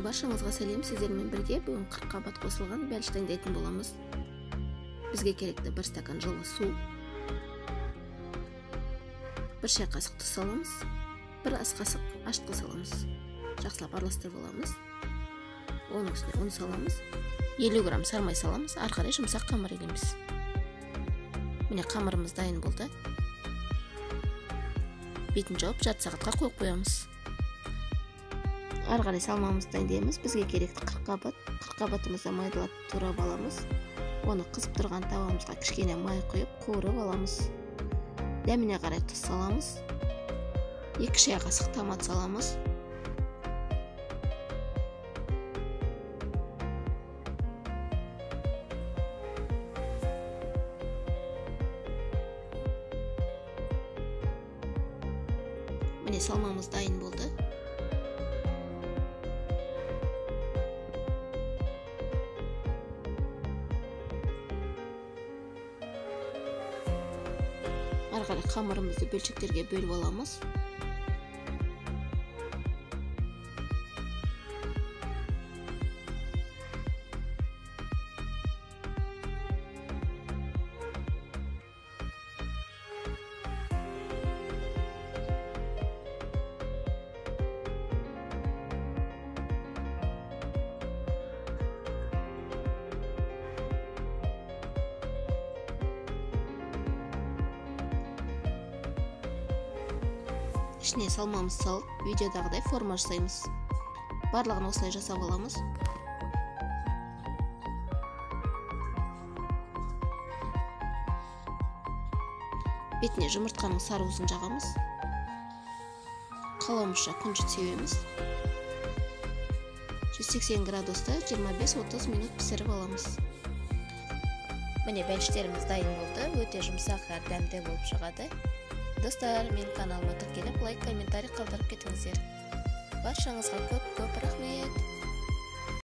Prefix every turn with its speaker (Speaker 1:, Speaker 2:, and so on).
Speaker 1: Баршаңызға сәлем, сіздермен бірге бүгін 40 қабат қосылған бәліш дайындайтын боламыз. Бізге керекті 1 стакан жылы су, 1 шай қасық тұз саламыз, 1 ас қасық ашытқы саламыз. Жақсылап араластырып аламыз. Оның үстіне ұн саламыз. 50 грамм сармай саламыз. Ары қарай жұмсақ қамыр илейміз. Міне қамырымыз дайын болды. Бетін жауып жарты сағатқа қойып қоямыз. Ары қарай салмамызды дайындаймыз. Бізге керекті 40 қабат. 40 қабатымызды майдалап турап аламыз. Оны қызып тұрған тавамызға кішкене май құйып қуырып аламыз. Дәміне қарай тұз саламыз. 2 шай қасық томат саламыз. Міне салмамыз дайын болды. Ары қарай қамырымызды бөлшектерге бөліп аламыз. Ішіне салмамыз салып, видеодағыдай форма жасаймыз. Барлығын осылай жасап аламыз. Бетіне жұмыртқаның сары уызын жағамыз. Қалауымызша күнжіт себеміз. 180 градуста 25-30 минут пісіріп аламыз. Міне бәліштеріміз дайын болды. Өте жұмсақ әрі дәмді болып шығады. Достар, мен каналыма тіркеліп, лайк, комментарий қалдырып кетіңіздер. Баршаңызға көп рахмет.